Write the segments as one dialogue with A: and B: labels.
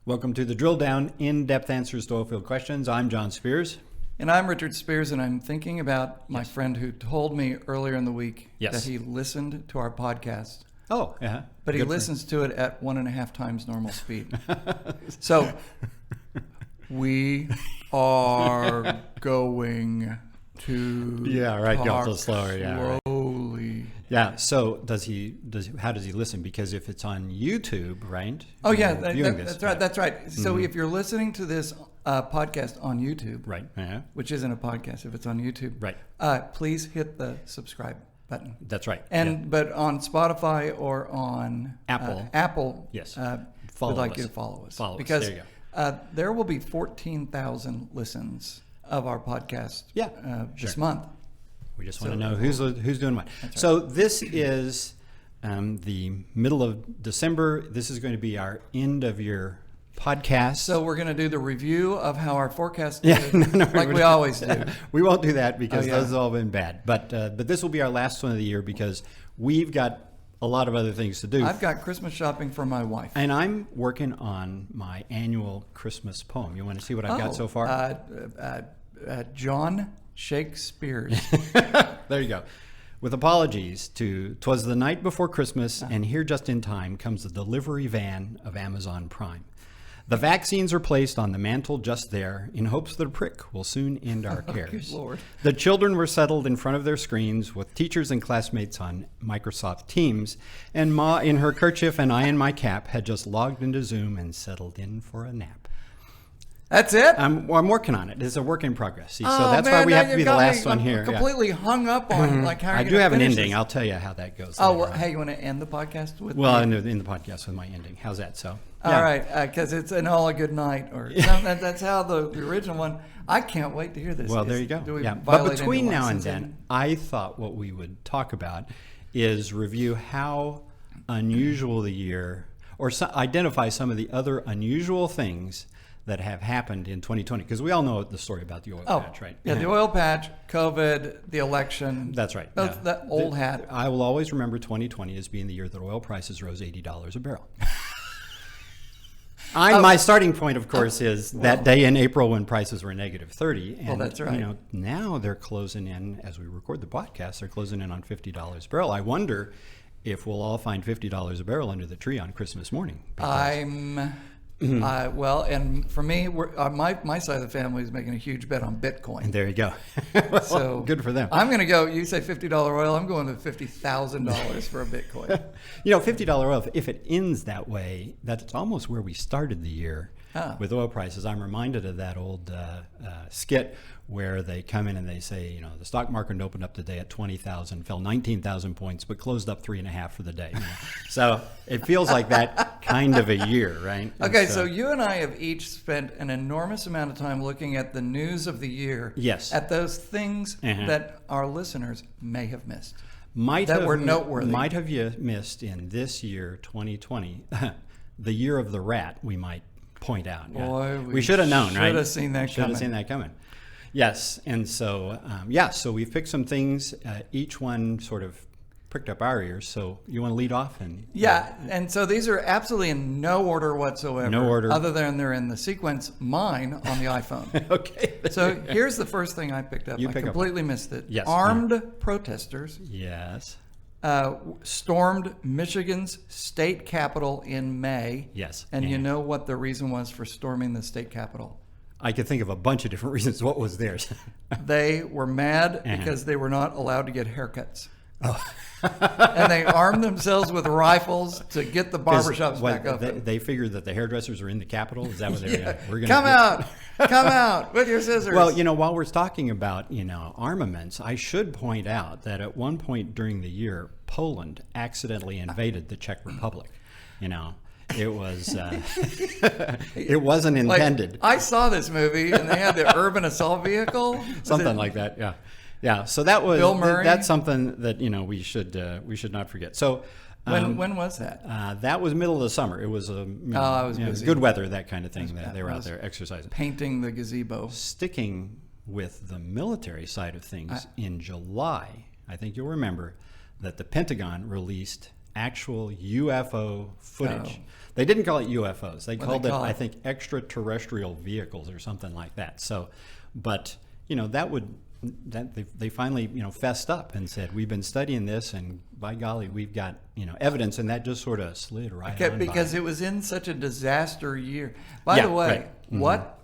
A: Welcome to the Drill Down, in-depth answers to oilfield questions. I'm John Spears.
B: And I'm Richard Spears, and I'm thinking about my friend who told me earlier in the week that he listened to our podcast.
A: Oh, yeah.
B: But he listens to it at 1.5 times normal speed. So we are going to
A: go a little slower.
B: Slowly.
A: Yeah. So how does he listen? Because if it's on YouTube, right?
B: Oh yeah, that's right. So if you're listening to this podcast on YouTube,
A: right,
B: which isn't a podcast if it's on YouTube,
A: right,
B: please hit the subscribe button.
A: That's right.
B: But on Spotify or on Apple,
A: yes,
B: we'd like you to follow us. Because there you go. There will be 14,000 listens of our podcast this month.
A: We just want to know who's doing what. Right. So this is the middle of December. This is going to be our end of year podcast.
B: So we're going to do the review of how our forecast did, like we always do.
A: We won't do that because those have all been bad. But this will be our last one of the year because we've got a lot of other things to do.
B: I've got Christmas shopping for my wife.
A: And I'm working on my annual Christmas poem. You want to see what I've got so far?
B: John Shakespeare's.
A: There you go. With apologies to 'Twas the Night Before Christmas, and here just in time comes the delivery van of Amazon Prime. The vaccines are placed on the mantle just there in hopes that a prick will soon end our cares.
B: Good Lord.
A: The children were settled in front of their screens with teachers and classmates on Microsoft Teams, and Ma in her kerchief and I in my cap had just logged into Zoom and settled in for a nap.
B: That's it?
A: I'm working on it. It's a work in progress. See, so that's why we have to be the last one here.
B: Completely hung up on like how
A: I do have an ending. I'll tell you how that goes.
B: Oh, well, hey, you want to end the podcast with?
A: Well, in the podcast with my ending. How's that? So.
B: All right, because it's an all a good night, or that's how the original one. I can't wait to hear this.
A: Well, there you go. But between now and then, I thought what we would talk about is review how unusual the year, or identify some of the other unusual things that have happened in 2020, because we all know the story about the oil patch, right?
B: Yeah, the oil patch, COVID, the election.
A: That's right.
B: That old hat.
A: I will always remember 2020 as being the year that oil prices rose $80 a barrel. My starting point, of course, is that day in April when prices were negative 30. And,
B: that's right.
A: Now they're closing in, as we record the podcast, they're closing in on $50 a barrel. I wonder if we'll all find $50 a barrel under the tree on Christmas morning.
B: And for me, my side of the family is making a huge bet on Bitcoin.
A: There you go.
B: So
A: good for them.
B: I'm going to go. You say $50 oil. I'm going to $50,000 for a Bitcoin.
A: $50 oil. If it ends that way, that's almost where we started the year with oil prices. I'm reminded of that old skit where they come in and they say, the stock market opened up today at 20,000, fell 19,000 points, but closed up 3.5 for the day. So it feels like that kind of a year, right?
B: Okay, so you and I have each spent an enormous amount of time looking at the news of the year.
A: Yes.
B: At those things that our listeners may have missed.
A: Were
B: noteworthy.
A: Might have you missed in this year, 2020, the year of the rat, we might point out.
B: Boy,
A: we should have known, right?
B: Should have seen that
A: coming. Yes, and so, so we've picked some things. Each one sort of pricked up our ears. So you want to lead off?
B: And so these are absolutely in no order whatsoever.
A: No order.
B: Other than they're in the sequence, mine on the iPhone.
A: Okay.
B: So here's the first thing I picked up. I completely missed it.
A: Yes.
B: Armed protesters.
A: Yes.
B: Stormed Michigan's state capitol in May.
A: Yes.
B: And you know what the reason was for storming the state capitol?
A: I could think of a bunch of different reasons. What was theirs?
B: They were mad because they were not allowed to get haircuts. Oh. And they armed themselves with rifles to get the barbershops back open.
A: They figured that the hairdressers were in the Capitol? Is that what they were going to
B: do? Come out with your scissors.
A: Well, while we're talking about, armaments, I should point out that at one point during the year, Poland accidentally invaded the Czech Republic. It was it wasn't intended.
B: I saw this movie and they had the urban assault vehicle.
A: Something like that, yeah. Yeah, so that was
B: Bill Murray?
A: That's something that we should not forget. So
B: when was that?
A: That was middle of the summer. It was good weather, that kind of thing. They were out there exercising,
B: painting the gazebo.
A: Sticking with the military side of things, in July, I think you'll remember that the Pentagon released actual UFO footage.
B: Oh.
A: They didn't call it UFOs. They
B: What
A: called
B: they
A: it,
B: call
A: I
B: it?
A: think, extraterrestrial vehicles or something like that. So, but they finally fessed up and said, we've been studying this, and by golly, we've got evidence, and that just sort of slid right on
B: Because
A: by.
B: it was in such a disaster year. By the way,
A: right.
B: what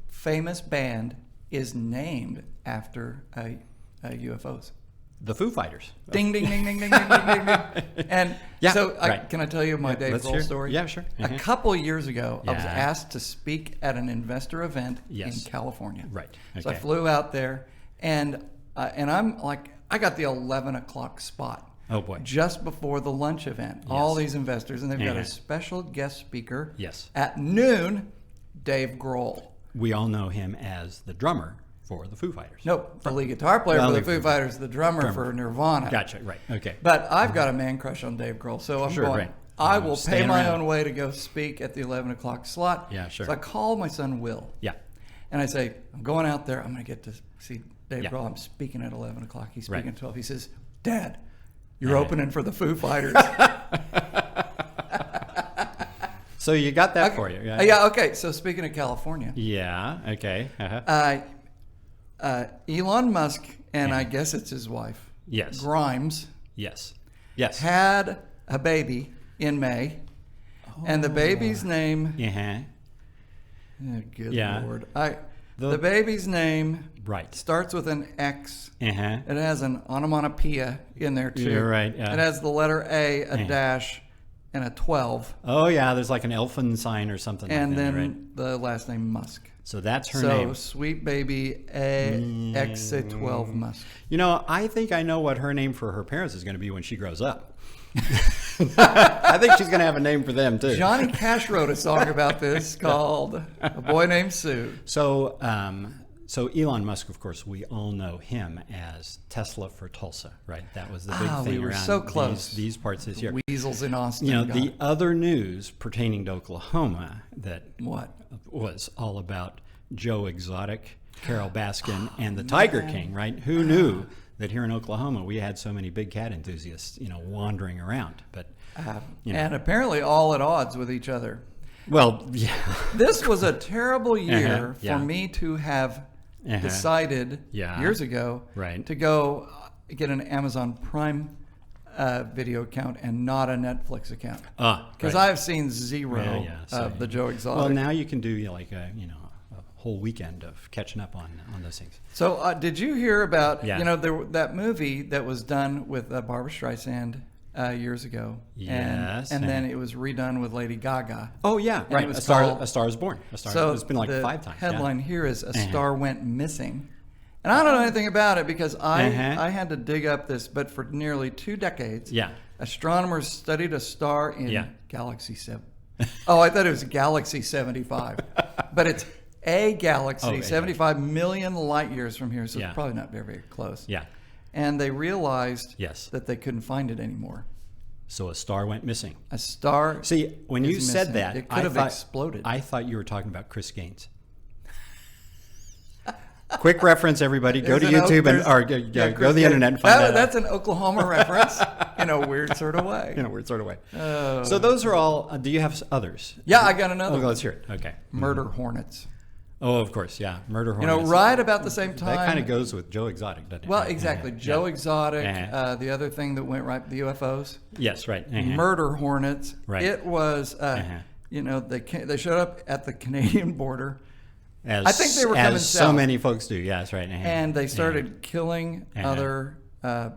B: famous band is named after UFOs?
A: The Foo Fighters.
B: Ding, ding, ding, ding, ding, ding, ding, ding, ding. And
A: Yeah,
B: so
A: right.
B: can I tell you my Dave
A: let's
B: Grohl
A: hear.
B: story?
A: Yeah, sure.
B: A couple of years ago, I was
A: Yeah.
B: asked to speak at an investor event
A: Yes.
B: in California.
A: Right.
B: So I
A: Okay.
B: flew out there, and I'm like, I got the 11 o'clock spot.
A: Oh, boy.
B: Just before the lunch event. All these investors, and they've got a special guest speaker
A: Yes.
B: at noon, Dave Grohl.
A: We all know him as the drummer for the Foo Fighters.
B: Nope, the lead guitar player
A: Well,
B: for the
A: lead
B: Foo Fighters, the drummer for Nirvana.
A: Gotcha. Right. Okay.
B: But I've got a man crush on Dave Grohl, so I'm
A: Sure,
B: going,
A: right.
B: I will pay
A: Staying
B: my
A: around.
B: own way to go speak at the 11 o'clock slot.
A: Yeah, sure.
B: So I call my son Will,
A: Yeah.
B: and I say, I'm going out there. I'm going to get to see Dave
A: Yeah.
B: Grohl. I'm speaking at 11 o'clock. He's speaking
A: Right.
B: at 12. He says, Dad, you're opening for the Foo Fighters.
A: So you got that for you.
B: Yeah, okay. So speaking of California,
A: Yeah. Okay. Uh-huh.
B: Elon Musk, and I guess it's his wife,
A: Yes.
B: Grimes,
A: Yes. Yes.
B: had a baby in May, and the baby's name,
A: Uh-huh.
B: oh, good
A: Yeah.
B: Lord, the baby's name
A: Right.
B: starts with an X.
A: Uh-huh.
B: It has an onomatopoeia in there too.
A: You're right, yeah.
B: It has the letter A, a dash, and a 12,
A: Oh yeah, there's like an elfin sign or something
B: and
A: like that,
B: then
A: right?
B: the last name Musk.
A: So that's her
B: So
A: name.
B: sweet baby A X12 Musk.
A: I think I know what her name for her parents is going to be when she grows up. I think she's going to have a name for them too.
B: Johnny Cash wrote a song about this called "A Boy Named Sue."
A: So Elon Musk, of course, we all know him as Tesla for Tulsa, right? That was the big thing
B: we were
A: around
B: so close.
A: These parts this year.
B: Weasels in Austin.
A: The other news pertaining to Oklahoma that
B: What?
A: was all about Joe Exotic, Carol Baskin, and the Tiger King, right? Who knew that here in Oklahoma we had so many big cat enthusiasts, wandering around? But
B: And apparently all at odds with each other.
A: well, yeah,
B: This was a terrible year
A: yeah.
B: for me to have decided
A: Yeah.
B: years ago
A: Right.
B: to go get an Amazon Prime video account and not a Netflix account. Because
A: right.
B: I've seen zero
A: So,
B: of the Joe Exotic.
A: Well, now you can do like a whole weekend of catching up on those things.
B: So did you hear about
A: Yeah.
B: that movie that was done with Barbara Streisand years ago?
A: Yes.
B: And then it was redone with Lady Gaga.
A: Oh yeah,
B: And
A: right.
B: it was
A: A Star
B: called-
A: is Born.
B: So
A: it's been like
B: the
A: 5 times. yeah.
B: headline here is "A Star Went Missing," and I don't know anything about it because I had to dig up this. But for nearly 2 decades,
A: Yeah.
B: astronomers studied a star in
A: Yeah.
B: Galaxy 7. Oh, I thought it was Galaxy 75, but it's a galaxy 75 million light years from here, so
A: Yeah.
B: it's probably not very, very close.
A: Yeah.
B: And they realized
A: Yes.
B: that they couldn't find it anymore.
A: So a star went missing.
B: A star.
A: See, when you
B: is
A: said
B: missing.
A: that,
B: it could have exploded.
A: I thought you were talking about Chris Gaines. Quick reference, everybody. Go to YouTube go to the internet and find that.
B: That's an Oklahoma reference in a weird sort of way.
A: In a weird sort of way. So those are all. Do you have others?
B: Yeah, I got another.
A: Okay,
B: one.
A: let's hear it. Okay.
B: Murder hornets.
A: Oh, of course, yeah. Murder hornets.
B: Right about the same time.
A: That kind of goes with Joe Exotic, doesn't it?
B: Well, exactly. Joe Exotic.
A: Uh-huh.
B: The other thing that went right, the UFOs.
A: Yes, right.
B: Murder hornets.
A: Right.
B: It was. They showed up at the Canadian border. I think they were coming
A: as so
B: south.
A: many folks do. Yeah, that's right.
B: And they started killing other, I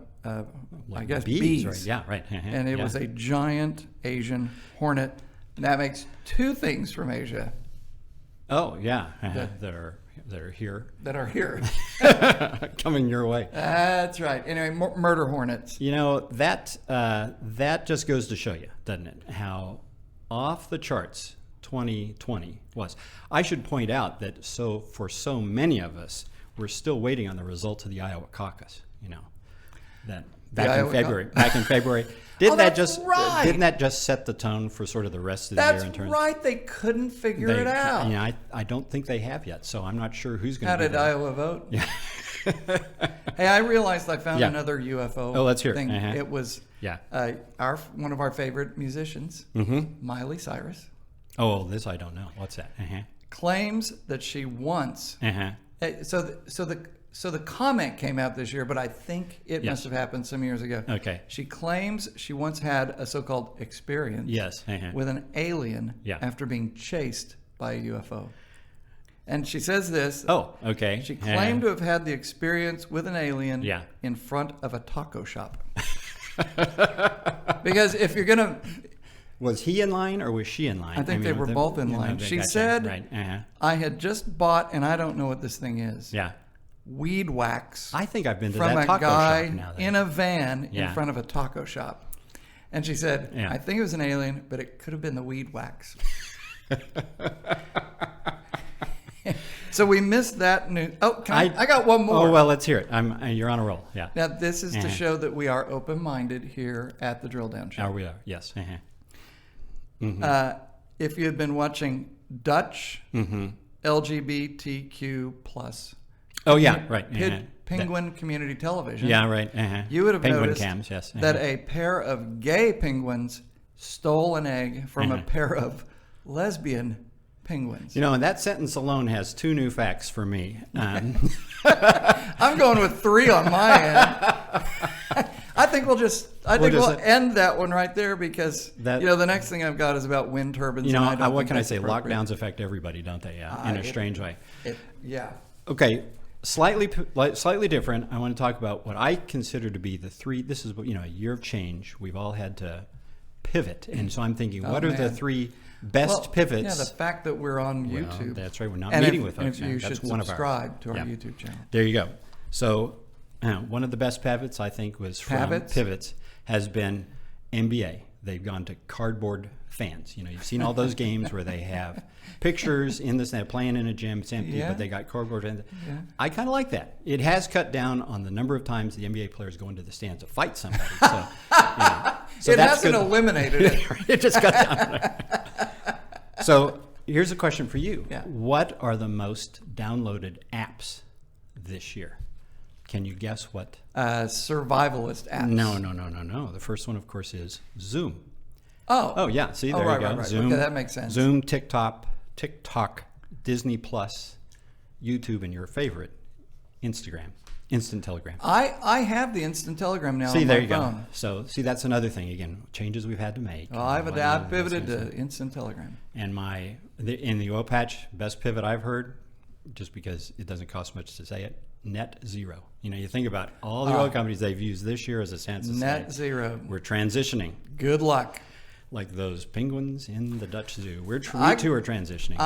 B: guess, bees.
A: Right? Yeah, right.
B: And it was a giant Asian hornet. And that makes 2 things from Asia
A: Oh yeah, that are here,
B: that are here.
A: coming your way.
B: That's right. Anyway, murder hornets.
A: That just goes to show you, doesn't it, how off the charts 2020 was. I should point out that for so many of us, we're still waiting on the results of the Iowa caucus. That back in February. Didn't that just set the tone for sort of the rest of the year in terms?
B: That's right. They couldn't figure it out.
A: I don't think they have yet, so I'm not sure who's going to.
B: How did Iowa vote? Yeah. Hey, I realized I found another UFO.
A: Oh, let's hear it.
B: thing. It was
A: Yeah.
B: One of our favorite musicians, Miley Cyrus.
A: Oh, this I don't know. What's that?
B: Claims that she once. So the comment came out this year, but I think it must have happened some years ago.
A: Okay.
B: She claims she once had a so-called experience with an alien after being chased by a UFO. And she says this.
A: Oh, okay.
B: She claimed to have had the experience with an alien in front of a taco shop. Because if you're going to...
A: Was he in line or was she in line?
B: I think they were both in line. She said, I had just bought, and I don't know what this thing is.
A: Yeah.
B: Weed wax.
A: I think I've been to
B: from
A: that taco
B: a guy
A: shop now.
B: In a van in front of a taco shop. And she said, I think it was an alien, but it could have been the weed wax. So we missed that news. Oh, I got one more.
A: Oh, well, let's hear it. You're on a roll. Yeah.
B: Now, this is to show that we are open-minded here at the Drill Down Show.
A: Oh, we are. Yes.
B: If you had been watching Dutch LGBTQ plus.
A: Oh, yeah, right.
B: Penguin Community Television.
A: Yeah, right.
B: You would have
A: Penguin
B: noticed
A: cams, yes.
B: that a pair of gay penguins stole an egg from a pair of lesbian penguins.
A: You know, and that sentence alone has 2 new facts for me.
B: I'm going with 3 on my end. I think we'll end that one right there because the next thing I've got is about wind turbines.
A: You know, what can I say? Lockdowns affect everybody, don't they? Yeah, in a strange way. Okay, slightly different. I want to talk about what I consider to be the 3. This is a year of change. We've all had to pivot, and so I'm thinking, what are the 3 best pivots?
B: Yeah, the fact that we're on YouTube.
A: That's right. We're not meeting with folks.
B: You should subscribe to our YouTube channel.
A: There you go. So one of the best pivots, I think, was from pivots has been NBA. They've gone to cardboard fans. You've seen all those games where they have pictures in this, they're playing in a gym, it's empty, but they got cardboard fans. Yeah. I kind of like that. It has cut down on the number of times the NBA players go into the stands to fight somebody. So, so
B: it hasn't eliminated it.
A: It just cut down. So here's a question for you. Yeah. What are the most downloaded apps this year? Can you guess what?
B: Survivalist apps.
A: No. The first one, of course, is Zoom.
B: Oh,
A: yeah. See, there you go.
B: Right.
A: Zoom.
B: Okay, that makes sense.
A: Zoom, TikTok, Disney Plus, YouTube, and your favorite, Instagram, Instant Telegram.
B: I have the Instant Telegram now.
A: See,
B: on
A: there
B: my
A: you
B: phone.
A: Go. So, see, that's another thing. Again, changes we've had to make.
B: Well, I've pivoted to Instant Telegram.
A: And in the oil patch, best pivot I've heard, just because it doesn't cost much to say it, net zero. You think about all the oil companies they've used this year as a sense of
B: net zero.
A: We're transitioning.
B: Good luck.
A: Like those penguins in the Dutch zoo. We too are transitioning.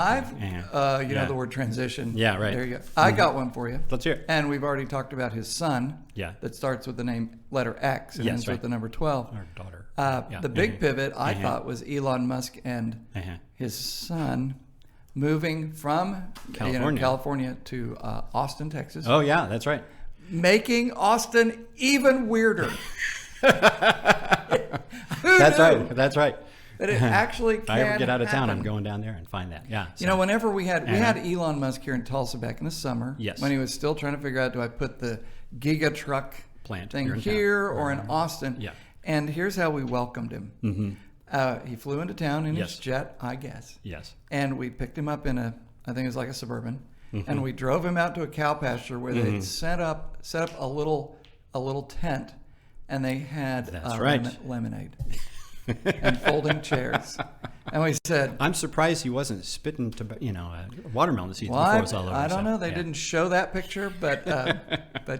B: You know the word transition.
A: Yeah, right.
B: There you go. I got one for you.
A: Let's hear it.
B: And we've already talked about his son.
A: Yeah.
B: That starts with the letter X and ends with the number 12.
A: Our daughter.
B: The big pivot I thought was Elon Musk and his son moving from California to Austin, Texas.
A: Oh yeah, that's right.
B: Making Austin even weirder.
A: That's right.
B: But it actually can
A: If I ever get out of town,
B: happen.
A: I'm going down there and find that. Yeah. So.
B: Whenever we had Elon Musk here in Tulsa back in the summer.
A: Yes.
B: When he was still trying to figure out, do I put the Giga Truck
A: plant
B: thing here or in Austin?
A: Yeah.
B: And here's how we welcomed him.
A: Mm-hmm.
B: He flew into town in his jet, I guess.
A: Yes.
B: And we picked him up in I think it was like a Suburban, and we drove him out to a cow pasture where they set up a little tent, and they had lemonade and folding chairs. And we said,
A: I'm surprised he wasn't spitting watermelon seeds before it was all over.
B: I don't know. They didn't show that picture, but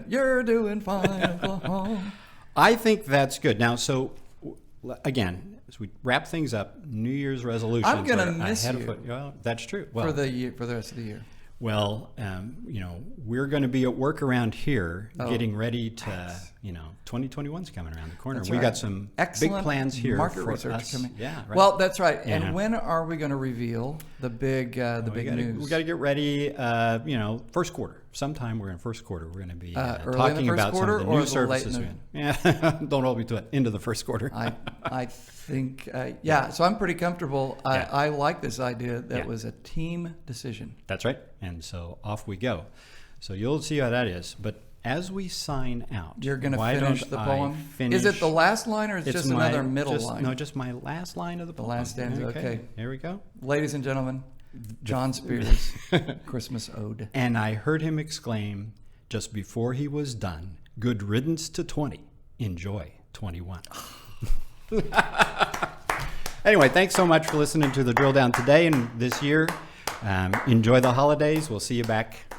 B: you're doing fine, Oklahoma.
A: I think that's good. Now, so again, as we wrap things up, New Year's resolutions.
B: I'm going to miss you.
A: Well, that's true. Well,
B: for the rest of the year.
A: Well, we're going to be at work around here, getting ready to, 2021's coming around the corner. We got some
B: excellent
A: big plans here.
B: Market
A: for
B: research
A: us.
B: coming.
A: Yeah, right.
B: Well, that's right. And when are we going to reveal the big news?
A: We got to get ready. First quarter. Sometime we're in first quarter. We're going to be
B: talking
A: about some of the new services.
B: Yeah,
A: don't hold me to it. Into the first quarter.
B: I think, So I'm pretty comfortable. I like this idea that was a team decision.
A: That's right. And so off we go. So you'll see how that is. But as we sign out,
B: you're going to finish the poem? Is it the last line or is it just another middle line?
A: No, just my last line of the poem.
B: The last stanza, okay.
A: Here we go.
B: Ladies and gentlemen, John Spears, Christmas Ode.
A: And I heard him exclaim, just before he was done, good riddance to 20. Enjoy 21. Anyway, thanks so much for listening to the Drill Down today and this year. Enjoy the holidays. We'll see you back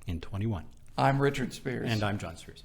A: in 21.
B: I'm Richard Spears.
A: And I'm John Spears.